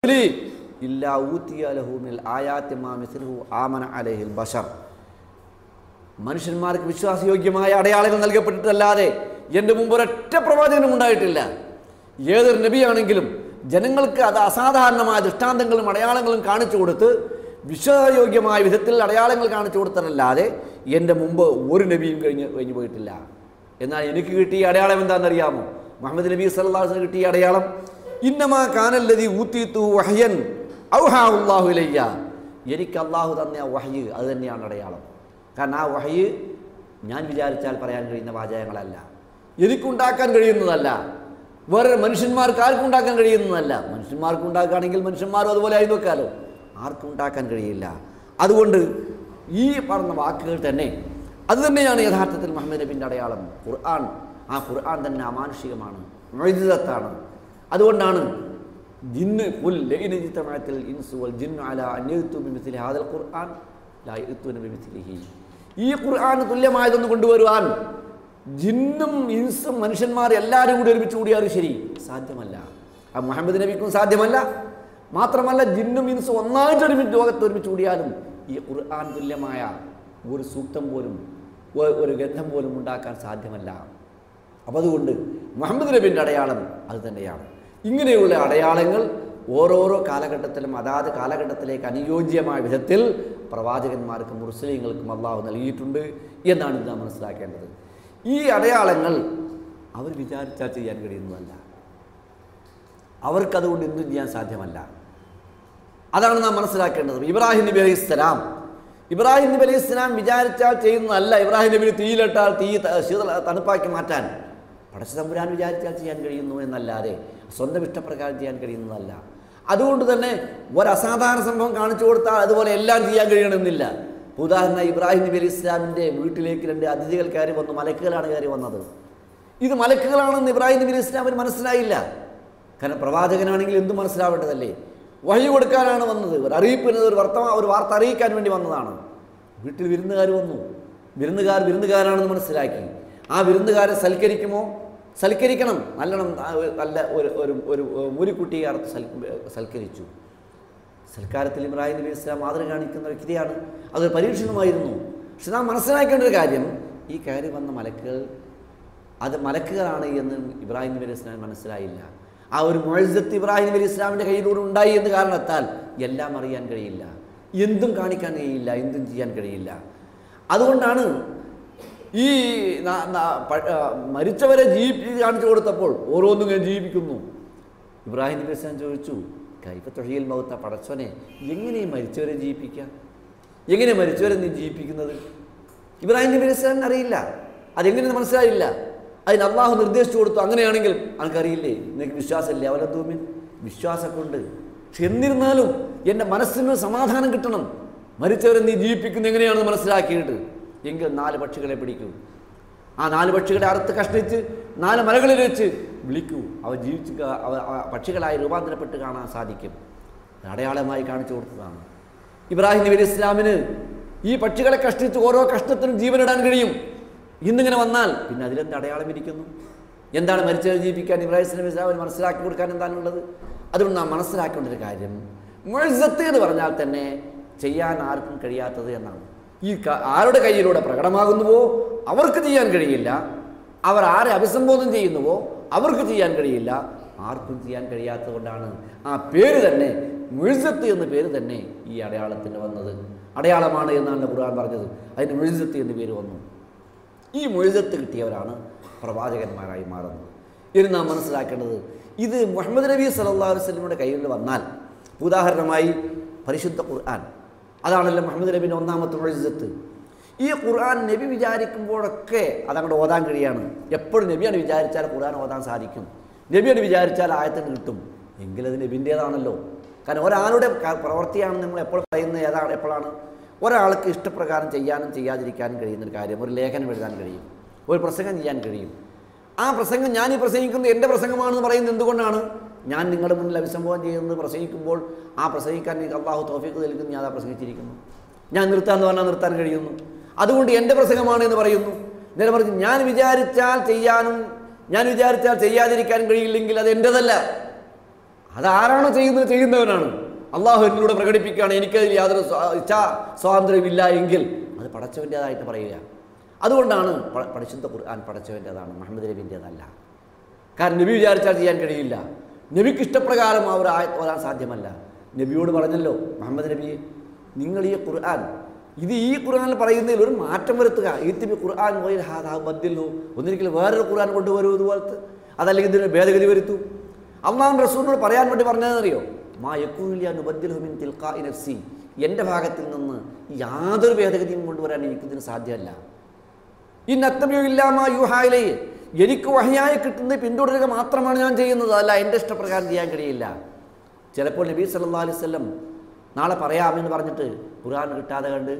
Muesli ഇല്ലാ ഊതിയ ലഹു മിനൽ ആയാതി മാ മിസ്ലുഹു ആമന അലൈഹിൽ ബശർ. മനുഷ്യന്മാർക്ക് വിശ്വാസയോഗ്യമായ അടയാളങ്ങൾ നൽകപ്പെട്ടിട്ടല്ലാതെ എൻ്റെ മുമ്പ് ഒരൊറ്റ പ്രവാചകനും ഉണ്ടായിട്ടില്ല. ഏതൊരു നബിയാണെങ്കിലും ജനങ്ങൾക്ക് അത് അസാധാരണമായ ദൃഷ്ടാന്തങ്ങളും അടയാളങ്ങളും കാണിച്ചു കൊടുത്ത് വിശ്വാസയോഗ്യമായ വിധത്തിൽ അടയാളങ്ങൾ കാണിച്ചു കൊടുത്തതല്ലാതെ എൻ്റെ മുമ്പ് ഒരു നബിയും കഴിഞ്ഞു പോയിട്ടില്ല. എന്നാൽ എനിക്ക് കിട്ടിയ അടയാളം എന്താണെന്നറിയാമോ? മുഹമ്മദ് നബി സല്ലല്ലാഹു അലൈഹി വസല്ലം കിട്ടിയ അടയാളം ഇന്നമാ കാനല്ലദീ ഊതീതു വഹ്യൻ ഔഹാഹു അല്ലാഹു ഇലയ്യ. എനിക്ക് അല്ലാഹു തന്ന വഹ്യ് അത് തന്നെയാണ് അടയാളം. കാരണം ആ വഹ്യ് ഞാൻ വിചാരിച്ചാൽ പറയാൻ കഴിയുന്ന വാചകങ്ങളല്ല, എനിക്കുണ്ടാക്കാൻ കഴിയുന്നതല്ല, വേറെ മനുഷ്യന്മാർക്ക് ആർക്കും ഉണ്ടാക്കാൻ കഴിയുന്നതല്ല. മനുഷ്യന്മാർക്ക് ഉണ്ടാക്കുകയാണെങ്കിൽ മനുഷ്യന്മാരും അതുപോലെ ആയി നോക്കാലോ. ആർക്കും ഉണ്ടാക്കാൻ കഴിയില്ല. അതുകൊണ്ട് ഈ പറഞ്ഞ വാക്കുകൾ തന്നെ അത് തന്നെയാണ് യഥാർത്ഥത്തിൽ മുഹമ്മദ് നബിൻ്റെ അടയാളം. ഖുർആൻ, ആ ഖുർആൻ തന്നെ അമാനുഷികമാണ്, മുഅ്ജിസത്താണ്. അതുകൊണ്ടാണ് ജിന്ന് ഖുൽ ലഇൻ ഇജ്തമഅത്തിൽ ഇൻസു വൽ ജിന്നു അലാ അൻ യഅ്തു ബിമിസ്ലി ഹാദൽ ഖുർആൻ ലാ യഅ്തുന ബിമിസ്ലിഹി. ഈ ഖുർആന് തുല്യമായതൊന്ന് കൊണ്ടുവരുവാൻ ജിന്നും ഇൻസും മനുഷ്യന്മാർ എല്ലാവരും കൂടി ഒരുമിച്ച് കൂടിയാലും ശരി സാധ്യമല്ല. ആ മുഹമ്മദ് നബിക്കും സാധ്യമല്ല. മാത്രമല്ല ജിന്നും ഇൻസും ഒന്നായിട്ട് ഒരുമിച്ച് ലോകത്ത് ഒരുമിച്ച് കൂടിയാലും ഈ ഖുർആൻ തുല്യമായ ഒരു സൂക്തം പോലും ഒരു ഗ്രന്ഥം പോലും ഉണ്ടാക്കാൻ സാധ്യമല്ല. അപ്പം അതുകൊണ്ട് മുഹമ്മദ് നബിൻ്റെ അടയാളം അത് തന്നെയാണ്. ഇങ്ങനെയുള്ള അടയാളങ്ങൾ ഓരോരോ കാലഘട്ടത്തിലും അതാത് കാലഘട്ടത്തിലേക്ക് അനുയോജ്യമായ വിധത്തിൽ പ്രവാചകന്മാർക്കും മുർസലീങ്ങൾക്കും അള്ളാഹു നൽകിയിട്ടുണ്ട് എന്നാണ് ഇത് നാം മനസ്സിലാക്കേണ്ടത്. ഈ അടയാളങ്ങൾ അവർ വിചാരിച്ചാൽ ചെയ്യാൻ കഴിയുന്നതല്ല, അവർക്കതുകൊണ്ട് എന്തും ചെയ്യാൻ സാധ്യമല്ല. അതാണ് നാം മനസ്സിലാക്കേണ്ടത്. ഇബ്രാഹിം നബി അലൈഹി ഇസ്ലാം വിചാരിച്ചാൽ ചെയ്യുന്നതല്ല. ഇബ്രാഹിം നബിന് തീയിലിട്ടാൽ തീ തണുപ്പാക്കി മാറ്റാൻ പടച്ച തമ്പുരാൻ വിചാരിച്ചാൽ ചെയ്യാൻ കഴിയുന്നു എന്നല്ലാതെ സ്വന്തം ഇഷ്ടപ്രകാരം ചെയ്യാൻ കഴിയുന്നതല്ല. അതുകൊണ്ട് തന്നെ ഒരസാധാരണ സംഭവം കാണിച്ചു കൊടുത്താൽ അതുപോലെ എല്ലാം ചെയ്യാൻ കഴിയണമെന്നില്ല. ഉദാഹരണം, ഇബ്രാഹിം നബി അലൈഹി ഇസ്ലാമിൻ്റെ വീട്ടിലേക്ക് 2 അതിഥികൾ കയറി വന്നു. മലക്കുകളാണ് കയറി വന്നത്. ഇത് മലക്കുകളാണെന്ന് ഇബ്രാഹിം നബി അലൈഹി ഇസ്ലാമിന് മനസ്സിലായില്ല. കാരണം പ്രവാചകനാണെങ്കിൽ എന്തും മനസ്സിലാവേണ്ടതല്ലേ? വഹി കൊടുക്കാനാണ് വന്നത്, ഒരു അറിയിപ്പിന് ഒരു വാർത്ത അറിയിക്കാൻ വേണ്ടി വന്നതാണ്. വീട്ടിൽ വിരുന്നുകാർ വന്നു. വിരുന്നുകാരാണെന്ന് മനസ്സിലാക്കി. ആ വിരുന്നുകാരെ സൽക്കരിക്കണം. നല്ല ഒരു മൂരിക്കുട്ടിയെ അറുത്ത് സൽക്കരിച്ചു. സൽക്കാരത്തിൽ ഇബ്രാഹിം നബി ഇസ്ലാം മാതൃക കാണിക്കുന്ന വ്യക്തിയാണ്. അതൊരു പരീക്ഷണമായിരുന്നു. പക്ഷെ നാം മനസ്സിലാക്കേണ്ട ഒരു കാര്യം, ഈ കയറി വന്ന മലക്കുകൾ അത് മലക്കുകളാണ് എന്ന് ഇബ്രാഹിം നബി ഇസ്ലാം മനസ്സിലായില്ല. ആ ഒരു മുഅ്ജിസത്ത് ഇബ്രാഹിം നബി ഇസ്ലാമിൻ്റെ കയ്യിലൂടെ ഉണ്ടായി എന്ന് കാരണത്താൽ എല്ലാം അറിയാൻ കഴിയില്ല, എന്തും കാണിക്കാൻ കഴിയില്ല, എന്തും ചെയ്യാൻ കഴിയില്ല. അതുകൊണ്ടാണ് ഈ മരിച്ചവരെ ജീവിപ്പിച്ച് കാണിച്ചു കൊടുത്തപ്പോൾ ഓരോന്നും ഇങ്ങനെ ജീവിപ്പിക്കുന്നു. ഇബ്രാഹിം നബി ഇസ്ലാം ചോദിച്ചു, കൈഫ തുഹ്യിൽ മൗത, പടച്ചോനെ എങ്ങനെ മരിച്ചവരെ ജീവിപ്പിക്കുക? എങ്ങനെ മരിച്ചവരെ നീ ജീവിപ്പിക്കുന്നത്? ഇബ്രാഹിം നബി ഇസ്ലാമിന് അറിയില്ല, അതെങ്ങനെ മനസ്സിലായില്ല. അതിന് അള്ളാഹു നിർദ്ദേശിച്ചു കൊടുത്തു. അങ്ങനെയാണെങ്കിൽ അനക്കറിയില്ലേ, നിനക്ക് വിശ്വാസമില്ലേ? അവലത്തൂമിൻ, വിശ്വാസമൊക്കെ പക്ഷെ എന്നിരുന്നാലും എൻ്റെ മനസ്സിന് സമാധാനം കിട്ടണം. മരിച്ചവരെ നീ ജീവിപ്പിക്കുന്നത് എങ്ങനെയാണെന്ന് മനസ്സിലാക്കിയിട്ട് എങ്കിൽ 4 പക്ഷികളെ പിടിക്കൂ. ആ 4 പക്ഷികളെ അറുത്ത് കഷ്ണിച്ച് 4 മലകളിൽ വെച്ച് വിളിക്കൂ. അവ ജീവിച്ച് പക്ഷികളായി രൂപാന്തരപ്പെട്ട് കാണാൻ സാധിക്കും. അടയാളമായി കാണിച്ചു കൊടുത്തതാണ്. ഇബ്രാഹിം നബി ഇസ്ലാമിന് ഈ പക്ഷികളെ കഷ്ടിച്ച് ഓരോ കഷ്ണത്തിനും ജീവനിടാൻ കഴിയും. ഇന്നിങ്ങനെ വന്നാൽ പിന്നെ അതിലെന്ത് അടയാളം ഇരിക്കുന്നു? എന്താണ് മരിച്ചവരെ ജീവിപ്പിക്കാൻ ഇബ്രാഹിം നബി ഇസ്ലാമിന് മനസ്സിലാക്കി കൊടുക്കാൻ എന്താണുള്ളത്? അതുകൊണ്ട് നാം മനസ്സിലാക്കേണ്ട ഒരു കാര്യം, മുഅ്ജിസത്ത് എന്ന് പറഞ്ഞാൽ തന്നെ ചെയ്യാൻ ആർക്കും കഴിയാത്തത് എന്നാണ്. ഈ ആരുടെ കയ്യിലൂടെ പ്രകടമാകുന്നുവോ അവർക്ക് ചെയ്യാൻ കഴിയില്ല. അവർ ആരെ അഭിസംബോധന ചെയ്യുന്നുവോ അവർക്ക് ചെയ്യാൻ കഴിയില്ല. ആർക്കും ചെയ്യാൻ കഴിയാത്തത് കൊണ്ടാണ് ആ പേര് തന്നെ, മുഅ്ജിസത്ത് എന്ന പേര് തന്നെ ഈ അടയാളത്തിന് വന്നത്. അടയാളമാണ് എന്നാണ് ഖുർആൻ പറഞ്ഞത്. അതിന് മുഅ്ജിസത്ത് എന്ന് പേര് വന്നു. ഈ മുഅ്ജിസത്ത് കിട്ടിയവരാണ് പ്രവാചകന്മാരായി മാറുന്നത്. ഇനി നാം മനസ്സിലാക്കേണ്ടത്, ഇത് മുഹമ്മദ് നബി സല്ലല്ലാഹു അലൈഹി വസല്ലമയുടെ കയ്യിൽ വന്നാൽ, ഉദാഹരണമായി പരിശുദ്ധ ഖുർആൻ, അതാണല്ലോ മുഹമ്മദ് നബിൻ്റെ ഒന്നാമത്തെ മുഅ്ജിസത്ത്. ഈ ഖുർആൻ നബി വിചാരിക്കുമ്പോഴൊക്കെ അതങ്ങോട്ട് ഓതാൻ കഴിയാണ്. എപ്പോഴും നബിയാണ് വിചാരിച്ചാൽ ഖുർആൻ ഓതാൻ സാധിക്കും. നബിയാണ് വിചാരിച്ചാൽ ആയത്തിന് കിട്ടും. എങ്കിലത് നബിൻ്റേതാണല്ലോ. കാരണം ഒരാളുടെ പ്രവൃത്തിയാണ് നമ്മൾ എപ്പോൾ പറയുന്നത്. എപ്പോഴാണ് ഒരാൾക്ക് ഇഷ്ടപ്രകാരം ചെയ്യാനും ചെയ്യാതിരിക്കാനും കഴിയുന്നൊരു കാര്യം. ഒരു ലേഖനം എഴുതാൻ കഴിയും, ഒരു പ്രസംഗം ചെയ്യാൻ കഴിയും. ആ പ്രസംഗം ഞാൻ ഈ പ്രസംഗിക്കുന്നത് എൻ്റെ പ്രസംഗമാണെന്ന് പറയുന്നത് എന്തുകൊണ്ടാണ്? ഞാൻ നിങ്ങളുടെ മുന്നിൽ അഭിസംബോധന ചെയ്യുന്നത് പ്രസംഗിക്കുമ്പോൾ ആ പ്രസംഗിക്കാൻ എനിക്ക് അള്ളാഹു തൗഫീഖ് നൽകുന്നു. ഞാൻ പ്രസംഗിച്ചിരിക്കുന്നു. ഞാൻ നിർത്താമെന്ന് പറഞ്ഞാൽ നിർത്താൻ കഴിയുന്നു. അതുകൊണ്ട് എൻ്റെ പ്രസംഗമാണ് എന്ന് പറയുന്നു. നേരെ മറിച്ച് ഞാൻ വിചാരിച്ചാൽ ചെയ്യാനും ഞാൻ വിചാരിച്ചാൽ ചെയ്യാതിരിക്കാനും കഴിയില്ലെങ്കിൽ അത് എൻ്റെതല്ല. അതാരാണോ ചെയ്യുന്നവനാണ്. അള്ളാഹു എന്നിലൂടെ പ്രകടിപ്പിക്കുകയാണ്, എനിക്കതിൽ യാതൊരു ഇച്ഛാ സ്വാതന്ത്ര്യമില്ല എങ്കിൽ അത് പടച്ചവൻ്റേതായിട്ട് പറയുക. അതുകൊണ്ടാണ് പരിശുദ്ധ ഖുർആൻ പടച്ചവൻ്റേതാണ്, മുഹമ്മദ് നബിൻ്റേതല്ല. കാരണം നബി വിചാരിച്ചാൽ ചെയ്യാൻ കഴിയില്ല. നബിക്ക് ഇഷ്ടപ്രകാരം അവർ ഓരാൻ സാധ്യമല്ല. നബിയോട് പറഞ്ഞല്ലോ, മുഹമ്മദ് നബിയെ, നിങ്ങൾ ഈ ഖുർആൻ ഈ ഖുർആനിൽ പറയുന്നതിൽ ഒരു മാറ്റം വരുത്തുക. ഈത്തിബി ഖുർആൻ ബദ്ദിൽഹു, ഒന്നിരിക്കലും വേറൊരു ഖുർആൻ കൊണ്ടുവരൂ ഇതുപോലത്തെ, അതല്ലെങ്കിൽ ഇതിന് ഭേദഗതി വരുത്തൂ. അള്ളാഹു റസൂലിനോട് പറയാൻ വേണ്ടി പറഞ്ഞതെന്നറിയോ? മാ യഖൂലു നുബദ്ദിൽഹു മിൻ തിൽഖാഇ നഫ്സി, എൻ്റെ ഭാഗത്തിൽ നിന്ന് യാതൊരു ഭേദഗതിയും കൊണ്ടുവരാൻ എനിക്കിതിന് സാധ്യമല്ല. ഇൻ അത്തബിഉ ഇല്ലാ മാ യൂഹാ ഇലൈഹി, എനിക്ക് വഹ്യായി കിട്ടുന്നത് പിന്തുടരുക മാത്രമാണ് ഞാൻ ചെയ്യുന്നത്, അല്ല എൻ്റെ ഇഷ്ടപ്രകാരം ചെയ്യാൻ കഴിയില്ല. ചിലപ്പോൾ നബി സല്ലല്ലാഹു അലൈഹി വസല്ലം നാളെ പറയാമെന്ന് പറഞ്ഞിട്ട് ഖുർആൻ കിട്ടാതെ കണ്ട്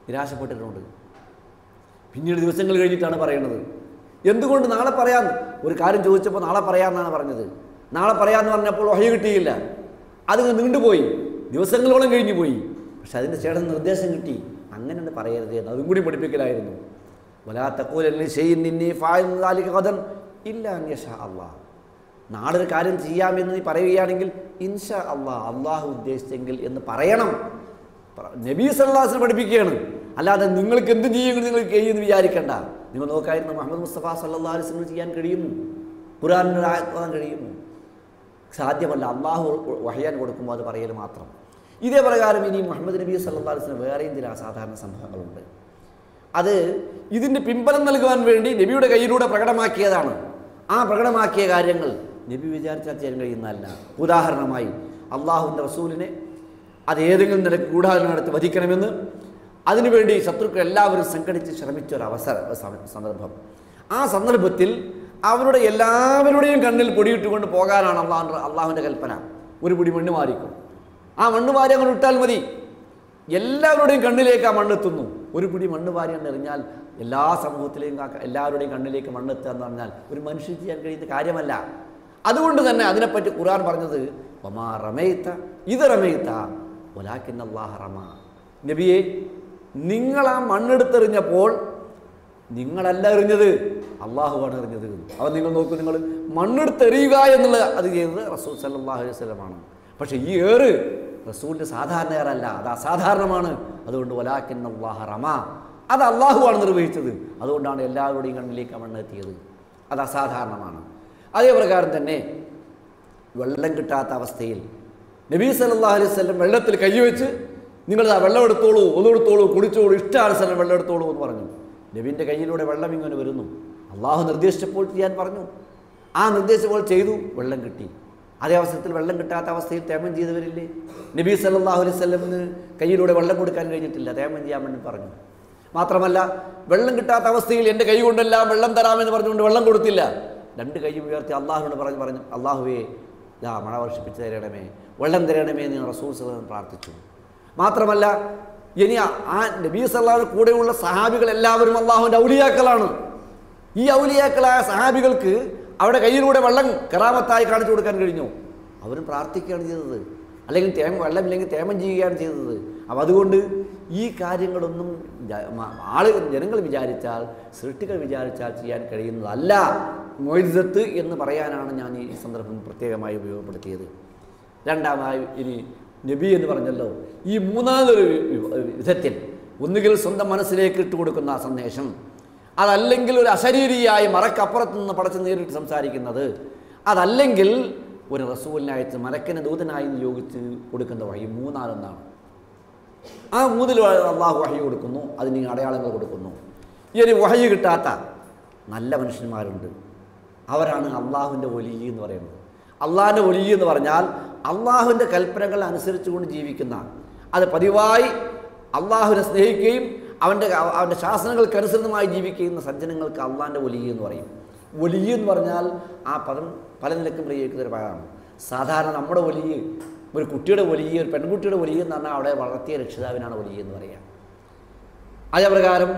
നിരാശപ്പെട്ടിട്ടുണ്ട്. പിന്നീട് ദിവസങ്ങൾ കഴിഞ്ഞിട്ടാണ് പറയുന്നത്. എന്തുകൊണ്ട് നാളെ പറയാം? ഒരു കാര്യം ചോദിച്ചപ്പോൾ നാളെ പറയാമെന്നാണ് പറഞ്ഞത്. നാളെ പറയാമെന്ന് പറഞ്ഞപ്പോൾ വഹി കിട്ടിയില്ല, അത് നീണ്ടുപോയി, ദിവസങ്ങളോളം കഴിഞ്ഞു പോയി. പക്ഷെ അതിൻ്റെ ശേഷം നിർദ്ദേശം കിട്ടി, അങ്ങനെയാണ് പറയരുത് എന്ന് അതും കൂടി പഠിപ്പിക്കലായിരുന്നു. വലാ തഖൂലൻ ലിശൈഇൻ ഇന്നി ഫാഇലുൻ ദാലിക ഗദൻ ഇല്ലാ അൻ യശാ അല്ലാഹ്, നാളെ ഒരു കാര്യം ചെയ്യാമെന്ന് നീ പറയുകയാണെങ്കിൽ ഇൻഷാ അല്ലാഹ്, അള്ളാഹു ഉദ്ദേശിച്ചെങ്കിൽ എന്ന് പറയണം. നബി സല്ലല്ലാഹു അലൈഹി വസല്ലം പഠിപ്പിക്കുകയാണ്. അല്ലാതെ നിങ്ങൾക്ക് എന്ത് ചെയ്യുമെങ്കിൽ നിങ്ങൾ കഴിയുമെന്ന് വിചാരിക്കേണ്ട. നിങ്ങൾ നോക്കായിരുന്നു മുഹമ്മദ് മുസ്തഫ സല്ലല്ലാഹു അലൈഹി വസല്ലം ചെയ്യാൻ കഴിയുമോ? ഖുർആനിൽ ആയത്ത് ഓതാൻ കഴിയുമോ? സാധ്യമല്ല. അള്ളാഹു വഹ്യാൻ കൊടുക്കുമ്പോൾ അത് പറയൽ മാത്രം. ഇതേ പ്രകാരം ഇനി മുഹമ്മദ് നബി സല്ലല്ലാഹു അലൈഹി വസല്ലം വേറെയും ചില അസാധാരണ സംഭവങ്ങളുണ്ട്. അത് ഇതിന് പിൻബലം നൽകുവാൻ വേണ്ടി നബിയുടെ കയ്യിലൂടെ പ്രകടമാക്കിയതാണ്. ആ പ്രകടമാക്കിയ കാര്യങ്ങൾ നബി വിചാരിച്ചാൽ ചെയ്യാൻ കഴിയുന്നതല്ല. ഉദാഹരണമായി അള്ളാഹുവിൻ്റെ റസൂലിനെ അതേതെങ്കിലും നിലക്ക് ഗൂഢാലോചന നടത്തി വധിക്കണമെന്ന് അതിനുവേണ്ടി ശത്രുക്കൾ എല്ലാവരും സംഘടിച്ച് ശ്രമിച്ച ഒരു സന്ദർഭം. ആ സന്ദർഭത്തിൽ അവരുടെ എല്ലാവരുടെയും കണ്ണിൽ പൊടിയിട്ടുകൊണ്ട് പോകാനാണ് അള്ളാഹുവിൻ്റെ കൽപ്പന. ഒരു പിടി മണ്ണ് മാറിക്കും, ആ മണ്ണ് വാരി അങ്ങോട്ട് ഇട്ടാൽ മതി. എല്ലാവരുടെയും കണ്ണിലേക്ക് ആ മണ്ണെത്തുന്നു. ഒരു പിടി മണ്ണ് വാരി എറിഞ്ഞാൽ എല്ലാ സമൂഹത്തിലെയും എല്ലാവരുടെയും കണ്ണിലേക്ക് മണ്ണെത്തുക എന്ന് പറഞ്ഞാൽ ഒരു മനുഷ്യൻ ചെയ്യാൻ കഴിയുന്ന കാര്യമല്ല. അതുകൊണ്ട് തന്നെ അതിനെപ്പറ്റി ഖുർആൻ പറഞ്ഞത് വമാ റമൈത ഇദ് റമൈത വലാകിന്ന അല്ലാഹ റമാ, നബിയെ, നിങ്ങൾ ആ മണ്ണെടുത്തെറിഞ്ഞപ്പോൾ നിങ്ങളല്ല എറിഞ്ഞത്, അള്ളാഹുവാണ് എറിഞ്ഞത്. അപ്പം നിങ്ങൾ നോക്കൂ, നിങ്ങൾ മണ്ണെടുത്തെറിയുക എന്നുള്ളത് അത് ചെയ്തത് റസൂൽ സല്ലല്ലാഹു അലൈഹി വസല്ലമാണ്. പക്ഷേ ഈ ഏറ് റസൂലിൻ്റെ സാധാരണ ഏറല്ല, അത് അസാധാരണമാണ്. അതുകൊണ്ട് വലാകിന്ന അല്ലാഹ റമാ, അത് അള്ളാഹുവാണ് നിർവഹിച്ചത്. അതുകൊണ്ടാണ് എല്ലാവരുടെയും കണ്ണിലേക്ക് മണ്ണെത്തിയത്. അത് അസാധാരണമാണ്. അതേ പ്രകാരം തന്നെ വെള്ളം കിട്ടാത്ത അവസ്ഥയിൽ നബി സല്ലല്ലാഹു അലൈഹി വസല്ലം വെള്ളത്തിൽ കൈവച്ച് നിങ്ങൾ ആ വെള്ളം എടുത്തോളൂ, ഒന്നെടുത്തോളൂ, കുടിച്ചോളൂ, ഇഷ്ടാനുസരണം വെള്ളം എടുത്തോളൂ എന്ന് പറഞ്ഞു. നബിൻ്റെ കയ്യിലൂടെ വെള്ളം ഇങ്ങനെ വരുന്നു. അള്ളാഹു നിർദ്ദേശിച്ചപ്പോൾ ചെയ്യാൻ പറഞ്ഞു, ആ നിർദ്ദേശിച്ചപ്പോൾ ചെയ്തു, വെള്ളം കിട്ടി. അതേ അവസരത്തിൽ വെള്ളം കിട്ടാത്ത അവസ്ഥയിൽ തേമം ചെയ്തവരില്ലേ? നബി സല്ലല്ലാഹു അലൈഹി വസല്ലമിന് കയ്യിലൂടെ വെള്ളം കൊടുക്കാൻ കഴിഞ്ഞിട്ടില്ല, തേമം ചെയ്യാൻ വേണ്ടി പറഞ്ഞു. മാത്രമല്ല വെള്ളം കിട്ടാത്ത അവസ്ഥയിൽ എൻ്റെ കൈ കൊണ്ടെല്ലാം വെള്ളം തരാമെന്ന് പറഞ്ഞുകൊണ്ട് വെള്ളം കൊടുത്തില്ല. രണ്ട് കൈയും ഉയർത്തി അള്ളാഹുവിനോട് പറഞ്ഞു, അള്ളാഹുവേ, മഴ വർഷിപ്പിച്ച് തരണമേ, വെള്ളം തരണമേ എന്ന് റസൂൽ സല്ലല്ലാഹു അലൈഹി വസല്ലം പ്രാർത്ഥിച്ചു. മാത്രമല്ല ഇനി ആ നബി സല്ലല്ലാഹു കൂടെയുള്ള സഹാബികൾ എല്ലാവരും അള്ളാഹുവിൻ്റെ ഔലിയാക്കളാണ്. ഈ ഔലിയാക്കളായ സഹാബികൾക്ക് അവിടെ കയ്യിലൂടെ വെള്ളം കറാമത്തായി കാണിച്ചു കൊടുക്കാൻ കഴിഞ്ഞു. അവരും പ്രാർത്ഥിക്കുകയാണ് ചെയ്തത്, അല്ലെങ്കിൽ വെള്ളമില്ലെങ്കിൽ തേമം ചെയ്യുകയാണ് ചെയ്തത്. അപ്പം അതുകൊണ്ട് ഈ കാര്യങ്ങളൊന്നും ജനങ്ങൾ വിചാരിച്ചാൽ, സൃഷ്ടികൾ വിചാരിച്ചാൽ ചെയ്യാൻ കഴിയുന്നതല്ല. മുഅ്ജിസത്ത് എന്ന് പറയാനാണ് ഞാൻ ഈ സന്ദർഭം പ്രത്യേകമായി ഉപയോഗപ്പെടുത്തിയത്. രണ്ടാമതായി ഇനി നബി എന്ന് പറഞ്ഞല്ലോ, ഈ മൂന്നാമതൊരു വിധത്തിൽ ഒന്നുകിൽ സ്വന്തം മനസ്സിലേക്ക് ഇട്ടുകൊടുക്കുന്ന സന്ദേശം, അതല്ലെങ്കിൽ ഒരു അശരീരിയായി മറക്കപ്പുറത്ത് നിന്ന് പടച്ച് നേരിട്ട് സംസാരിക്കുന്നത്, അതല്ലെങ്കിൽ ഒരു റസൂലിനായിട്ട് മലക്കിനെ ദൂതനായി നിയോഗിച്ച് കൊടുക്കുന്ന വഴി. മൂന്നാലൊന്നാണ്. ആ മൂന്നിൽ അള്ളാഹു വഹി കൊടുക്കുന്നു, അതിന് അടയാളങ്ങൾ കൊടുക്കുന്നു. ഇനി വഹി കിട്ടാത്ത നല്ല മനുഷ്യന്മാരുണ്ട്, അവരാണ് അള്ളാഹുവിൻ്റെ വലി എന്ന് പറയുന്നത്. അള്ളാഹിൻ്റെ വലി എന്ന് പറഞ്ഞാൽ അള്ളാഹുവിൻ്റെ കൽപ്പനകൾ അനുസരിച്ചുകൊണ്ട് ജീവിക്കുന്ന, അത് പതിവായി അള്ളാഹുവിനെ സ്നേഹിക്കുകയും അവൻ്റെ ശാസനകൾക്കനുസൃതമായി ജീവിക്കുന്ന സജ്ജനങ്ങൾക്ക് അള്ളാഹിൻ്റെ വലി എന്ന് പറയും. വലി എന്ന് പറഞ്ഞാൽ ആ പദം പല നിലക്കും പ്രയോഗിക്കുന്ന ഒരു പദമാണ്. സാധാരണ നമ്മുടെ വലി, ഒരു കുട്ടിയുടെ വലിയ, ഒരു പെൺകുട്ടിയുടെ വലിയ എന്ന് പറഞ്ഞാൽ അവിടെ വളർത്തിയ രക്ഷിതാവിനാണ് വലിയ എന്ന് പറയുക. അതേപ്രകാരം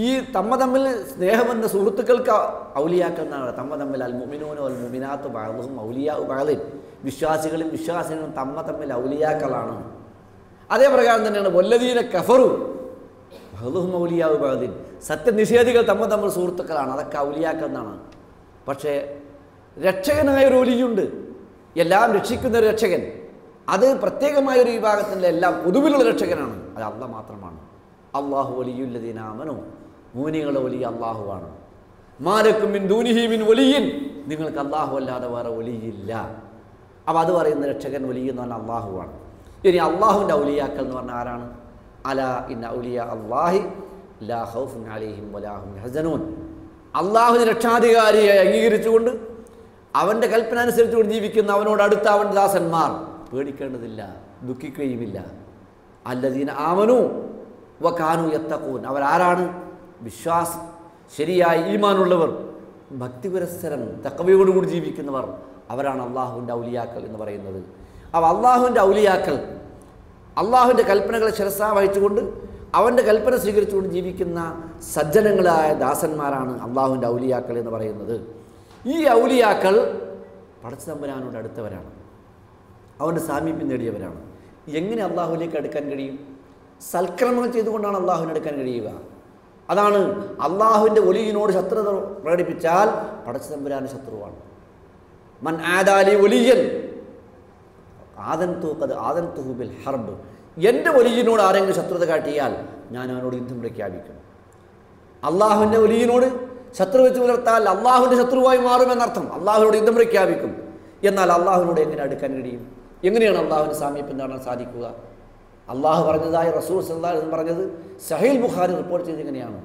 ഈ തമ്മിൽ സ്നേഹമെന്ന സുഹൃത്തുക്കൾക്ക് ഔലിയാക്കൾ എന്നാണ്. തമ്മിൽ അൽ മുഅ്മിനൂന വൽ മുഅ്മിനാത്തു ബഅ്ദുഹും ഔലിയാഉ ബഅ്ദിൻ, വിശ്വാസികളും വിശ്വാസികളും തമ്മിൽ ഔലിയാക്കളാണ്. അതേപ്രകാരം തന്നെയാണ് വല്ലദീന കഫറു ബഅ്ദുഹും ഔലിയാഉ ബഅ്ദിൻ, സത്യനിഷേധികൾ തമ്മിൽ സുഹൃത്തുക്കളാണ്, അതൊക്കെ ഔലിയാക്കൾ എന്നാണ്. പക്ഷേ രക്ഷകനായൊരു വലിയുണ്ട്, എല്ലാം രക്ഷിക്കുന്ന ഒരു രക്ഷകൻ, അത് പ്രത്യേകമായൊരു വിഭാഗത്തിൻ്റെ എല്ലാം പൊതുവിലുള്ള രക്ഷകനാണ്. അത് അള്ളാഹ് മാത്രമാണ്. അല്ലാഹു വലിയുല്ലദീന ആമനൂ, മുഅ്മിനീങ്ങളുടെ വലിയ അള്ളാഹുവാണ്. മാലക്കും മിൻ ദൂനിഹി മിൻ വലിയ്യിൻ, നിങ്ങൾക്ക് അള്ളാഹു അല്ലാതെ വേറെ വലിയില്ല. അപ്പോൾ അത് പറയുന്ന രക്ഷകൻ വലിയ എന്ന് പറഞ്ഞാൽ അള്ളാഹുവാണ്. ഇനി അള്ളാഹുവിൻ്റെ ഔലിയാക്കൾ എന്ന് പറഞ്ഞാൽ ആരാണ്? അലാ ഇന്ന ഔലിയ അല്ലാഹി ലാ ഖൗഫുൻ അലൈഹിം വലാ ഹും യഹ്സനൂൻ. അള്ളാഹുവിനെ രക്ഷാധികാരിയായി അംഗീകരിച്ചുകൊണ്ട് അവൻ്റെ കൽപ്പന അനുസരിച്ചുകൊണ്ട് ജീവിക്കുന്ന അവനോട് അടുത്ത അവൻ്റെ ദാസന്മാർ പേടിക്കേണ്ടതില്ല, ദുഃഖിക്കുകയുമില്ല. അല്ലദീന ആമനു വകാനു യത്തഖൂൻ, അവരാരാണ്? വിശ്വാസം, ശരിയായ ഈമാനുള്ളവർ, ഭക്തി പുരസ്സരം തഖ്വയോടുകൂടി ജീവിക്കുന്നവർ, അവരാണ് അള്ളാഹുവിൻ്റെ ഔലിയാക്കൾ എന്ന് പറയുന്നത്. അപ്പോൾ അള്ളാഹുവിൻ്റെ ഔലിയാക്കൾ അള്ളാഹുവിൻ്റെ കൽപ്പനകളെ ശിരസാ വഹിച്ചുകൊണ്ട് അവൻ്റെ കൽപ്പന സ്വീകരിച്ചുകൊണ്ട് ജീവിക്കുന്ന സജ്ജനങ്ങളായ ദാസന്മാരാണ് അള്ളാഹുവിൻ്റെ ഔലിയാക്കൾ എന്ന് പറയുന്നത്. ഈ ഔലിയാക്കൾ പടച്ചതമ്പുരാനോട് അടുത്തവരാണ്, അവൻ്റെ സാമീപ്യം നേടിയവരാണ്. എങ്ങനെ അള്ളാഹുവിലേക്ക് അടുക്കാൻ കഴിയും? സൽക്കർമ്മങ്ങൾ ചെയ്തുകൊണ്ടാണ് അള്ളാഹുവിനെ അടുക്കാൻ കഴിയുക. അതാണ് അള്ളാഹുവിൻ്റെ ഒലിയിനോട് ശത്രുത പ്രകടിപ്പിച്ചാൽ പടച്ചതമ്പുരാന് ശത്രുവാണ്. മൻ ആദാലി ഒലിയൻ ആദൻതുഹു ബിൽ ഹർബ്, എൻ്റെ ഒലിയിനോട് ആരെങ്കിലും ശത്രുത കാട്ടിയാൽ ഞാൻ അവനോട് യുദ്ധം പ്രഖ്യാപിക്കും. അള്ളാഹുവിൻ്റെ ഒലിയിനോട് ശത്രു വെച്ച് പുലർത്താൽ അള്ളാഹുവിൻ്റെ ശത്രുവായി മാറുമെന്നർത്ഥം. അള്ളാഹുവിനോട് യുദ്ധം പ്രഖ്യാപിക്കും. എന്നാൽ അള്ളാഹുവിനോട് എങ്ങനെ അടുക്കാൻ കഴിയും? എങ്ങനെയാണ് അള്ളാഹുവിൻ്റെ സാമീപ്യം കാണാൻ സാധിക്കുക? അള്ളാഹു പറഞ്ഞതായി റസൂൽ സല്ലല്ലാഹു അലൈഹി വസല്ലം പറഞ്ഞത് സഹീഹ് ബുഖാരി റിപ്പോർട്ട് ചെയ്ത് എങ്ങനെയാണ്?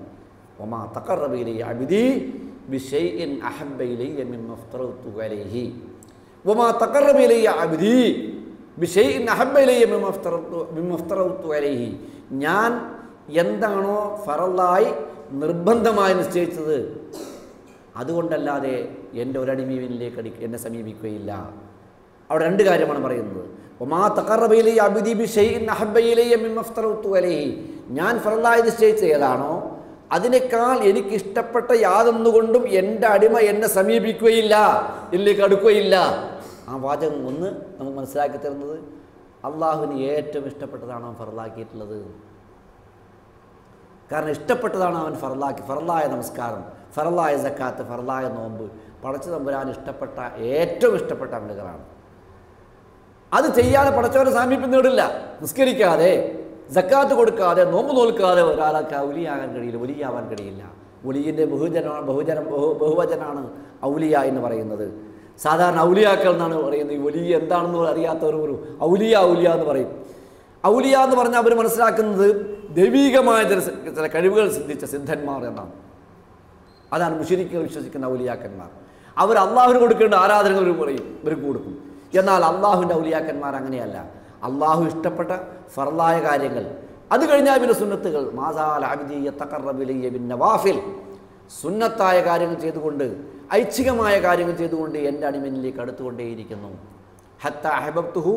വമാ തഖറബ ഇലയ്യ അബ്ദി ബിശൈഇൻ അഹബ്ബ ഇലയ്യ മിമ്മ അഫ്തറതു അലൈഹി വമാ തഖറബ ഇലയ്യ അബ്ദി ബിശൈഇൻ അഹബ്ബ ഇലയ്യ മിമ്മ അഫ്തറതു അലൈഹി, ഞാൻ എന്താണോ ഫറലായി നിർബന്ധമായി നിശ്ചയിച്ചത് അതുകൊണ്ടല്ലാതെ എൻ്റെ ഒരടിമീനിലേക്ക് എന്നെ സമീപിക്കുകയില്ല. അവിടെ രണ്ട് കാര്യമാണ് പറയുന്നത്. ഒമാ തഖറബ ഇലയ്യ അബ്ദി ബിശൈഇൻ അഹബ്ബ ഇലയ്യ മിമ്മ അഫ്തറതു അലൈഹി, ഞാൻ ഫറലായി നിശ്ചയിച്ച ഏതാണോ അതിനേക്കാൾ എനിക്കിഷ്ടപ്പെട്ട യാതൊന്നുകൊണ്ടും എൻ്റെ അടിമ എന്നെ സമീപിക്കുകയില്ല, ഇതിലേക്ക് അടുക്കുകയില്ല. ആ വാചകം ഒന്ന് നമുക്ക് മനസ്സിലാക്കി തരുന്നത് അള്ളാഹുവിന് ഏറ്റവും ഇഷ്ടപ്പെട്ടതാണ് അവൻ ഫറലാക്കിയിട്ടുള്ളത്. കാരണം ഇഷ്ടപ്പെട്ടതാണ് അവൻ ഫറലായ നമസ്കാരം, ഫറലായ സക്കാത്ത്, ഫറലായ നോമ്പ് പടച്ച തമ്പുരാൻ ഇഷ്ടപ്പെട്ട ഏറ്റവും ഇഷ്ടപ്പെട്ട അമലുകളാണ്. അത് ചെയ്യാതെ പടച്ചവൻ്റെ സാമീപ്യം നേടില്ല. നിസ്കരിക്കാതെ, സക്കാത്ത് കൊടുക്കാതെ, നോമ്പ് നോൽക്കാതെ ഒരാൾക്ക് ഔലിയാകാൻ കഴിയില്ല, വലിയാവാൻ കഴിയില്ല. വലിയൻ്റെ ബഹുവചനാണ് ഔലിയ എന്ന് പറയുന്നത്. സാധാരണ ഔലിയാക്കൾ എന്നാണ് പറയുന്നത്. ഈ വലിയ എന്താണെന്ന് അറിയാത്തവർ ഒരു ഔലിയ എന്ന് പറയും. ഔലിയ എന്ന് പറഞ്ഞാൽ അവർ മനസ്സിലാക്കുന്നത് ദൈവീകമായ ചില കഴിവുകൾ സിദ്ധിച്ച സിദ്ധന്മാർ എന്നാണ്. അതാണ് മുശ്രിക്കുകൾ വിശ്വസിക്കുന്ന ഔലിയാക്കന്മാർ. അവർ അള്ളാഹുവിന് കൊടുക്കേണ്ട ആരാധനകൾ പറയും, ഇവർക്ക് കൊടുക്കും. എന്നാൽ അള്ളാഹുവിൻ്റെ ഔലിയാക്കന്മാർ അങ്ങനെയല്ല. അള്ളാഹു ഇഷ്ടപ്പെട്ട ഫർലായ കാര്യങ്ങൾ, അത് കഴിഞ്ഞാൽ പിന്നെ സുന്നത്തുകൾ, മാസാൽ അബ്ദി യതഖറബു ഇലയ്യ ബിൻ നവാഫിൽ, സുന്നത്തായ കാര്യങ്ങൾ ചെയ്തുകൊണ്ട്, ഐച്ഛികമായ കാര്യങ്ങൾ ചെയ്തുകൊണ്ട് എൻ്റെ അടിമനിലേക്ക് അടുത്തുകൊണ്ടേയിരിക്കുന്നു. ഹത്ത അഹബബ്തുഹു,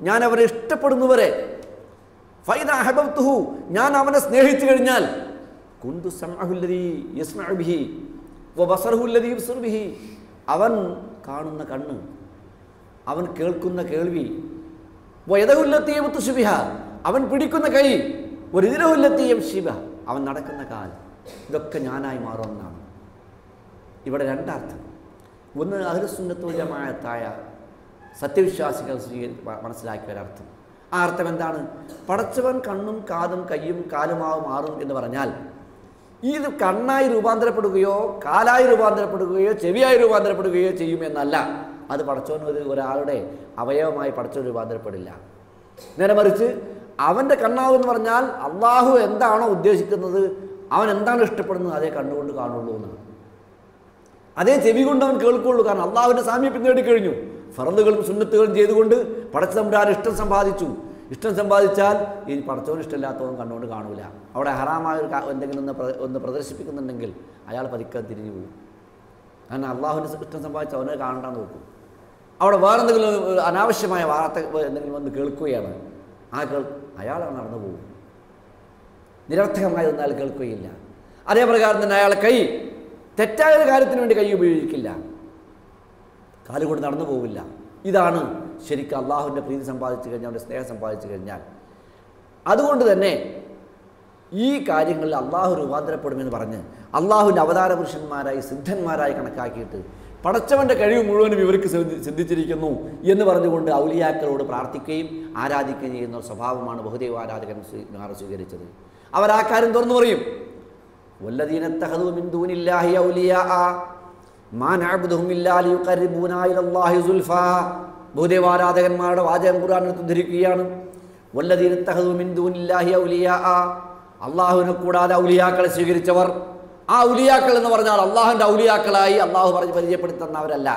ഞാൻ അവനെ ഇഷ്ടപ്പെടുന്നവരെ, ഫൈദ അഹബബ്തുഹു, ഞാൻ അവനെ സ്നേഹിച്ചു കഴിഞ്ഞാൽ, കുന്തു സമഅഹു അല്ലദീ യസ്മഉ ബിഹി വബസറഹു അല്ലദീ യുബ്സിറു ബിഹി, അവൻ കാണുന്ന കണ്ണ്, അവൻ കേൾക്കുന്ന കേൾവി, വയദഹു അല്ലതീ യബ്തുശു ബിഹാ, അവൻ പിടിക്കുന്ന കൈ, വരിജ്ലഹു അല്ലതീ യംശി ബിഹാ, അവൻ നടക്കുന്ന കാൽ, ഇതൊക്കെ ഞാനായി മാറുമെന്നാണ്. ഇവിടെ രണ്ടർത്ഥം. ഒന്ന് അഹ്ലുസുന്നത്ത് വൽ ജമാഅത്തായ സത്യവിശ്വാസികൾ മനസ്സിലാക്കിയ ഒരർത്ഥം. ആ അർത്ഥം എന്താണ്? പടച്ചവൻ കണ്ണും കാതും കയ്യും കാലുമാവും മാറും എന്ന് പറഞ്ഞാൽ ഇത് കണ്ണായി രൂപാന്തരപ്പെടുകയോ കാലായി രൂപാന്തരപ്പെടുകയോ ചെവിയായി രൂപാന്തരപ്പെടുകയോ ചെയ്യുമെന്നല്ല. അത് പടച്ചവന് ഒരാളുടെ അവയവമായി പടച്ചവൻ രൂപാന്തരപ്പെടില്ല. നേരെ മറിച്ച് അവൻ്റെ കണ്ണാവെന്ന് പറഞ്ഞാൽ അള്ളാഹു എന്താണോ ഉദ്ദേശിക്കുന്നത്, അവൻ എന്താണ് ഇഷ്ടപ്പെടുന്നത് അതേ കണ്ണുകൊണ്ട് കാണുള്ളൂ എന്നാണ്. അതേ ചെവി കൊണ്ട് അവൻ കേൾക്കുള്ളൂ. കാരണം അള്ളാഹുവിൻ്റെ സാമീപ്യം നേടിക്കഴിഞ്ഞു. ഫറലുകളും സുന്നത്തുകളും ചെയ്തുകൊണ്ട് പടച്ചതമ്പുരാൻ ഇഷ്ടം സമ്പാദിച്ചു. ഇഷ്ടം സമ്പാദിച്ചാൽ ഈ പടച്ചവന് ഇഷ്ടമില്ലാത്തവൻ കണ്ണുകൊണ്ട് കാണൂല. അവിടെ ഹറാമായ എന്തെങ്കിലും ഒന്ന് പ്രദർശിപ്പിക്കുന്നുണ്ടെങ്കിൽ അയാൾ പതിക്കാൻ തിരിഞ്ഞു പോകും. കാരണം അള്ളാഹുവിൻ്റെ ഇഷ്ടം സമ്പാദിച്ച് അവനെ കാണാൻ നോക്കും. അവിടെ വേറെന്തെങ്കിലും അനാവശ്യമായ വാർത്ത എന്തെങ്കിലും വന്ന് കേൾക്കുകയാണ്, അയാൾ നടന്നു പോകും. നിരർത്ഥകമായി നിന്നാൽ കേൾക്കുകയില്ല. അതേപ്രകാരം തന്നെ അയാളെ കൈ തെറ്റായ ഒരു കാര്യത്തിന് വേണ്ടി കൈ ഉപയോഗിക്കില്ല, കാലുകൊണ്ട് നടന്നു പോവില്ല. ഇതാണ് ശരിക്കും അള്ളാഹുവിൻ്റെ പ്രീതി സമ്പാദിച്ചു കഴിഞ്ഞാൽ, അവൻ്റെ സ്നേഹം സമ്പാദിച്ചു കഴിഞ്ഞാൽ. അതുകൊണ്ട് തന്നെ ഈ കാര്യങ്ങളിൽ അള്ളാഹു രൂപാന്തരപ്പെടുമെന്ന് പറഞ്ഞ് അള്ളാഹുവിൻ്റെ അവതാര പുരുഷന്മാരായി സിദ്ധന്മാരായി കണക്കാക്കിയിട്ട് പടച്ചവൻ്റെ കഴിവ് മുഴുവനും ഇവർക്ക് സിദ്ധിച്ചിരിക്കുന്നു എന്ന് പറഞ്ഞുകൊണ്ട് ഔലിയാക്കളോട് പ്രാർത്ഥിക്കുകയും ആരാധിക്കുകയും ചെയ്യുന്ന സ്വഭാവമാണ് ബഹുദൈവ ആരാധകൻ സ്വീകരിച്ചത്. അവർ ആ കാര്യം തുറന്നു പറയും. വല്ലദീന ഇത്തഖദൂ മിൻ ദൂനില്ലാഹി ഔലിയാഅ മാ നഅബ്ദുഹും ഇല്ലാ ലിയുഖർരിബൂനാ ഇലല്ലാഹി സുൽഫാ. ബഹുദൈവ ആരാധകന്മാരുടെ വാചകം ഖുർആനിൽ ഉദ്ധരിക്കുകയാണ്. വല്ലദീന ഇത്തഖദൂ മിൻ ദൂനില്ലാഹി ഔലിയാഅ, അള്ളാഹുവിനെ കൂടാതെ ഔലിയാക്കളെ സ്വീകരിച്ചവർ. ആ ഔലിയാക്കൾ എന്ന് പറഞ്ഞാൽ അള്ളാഹുവിൻ്റെ ഔലിയാക്കളായി അള്ളാഹു പറഞ്ഞ് പരിചയപ്പെടുത്തുന്നവരല്ല.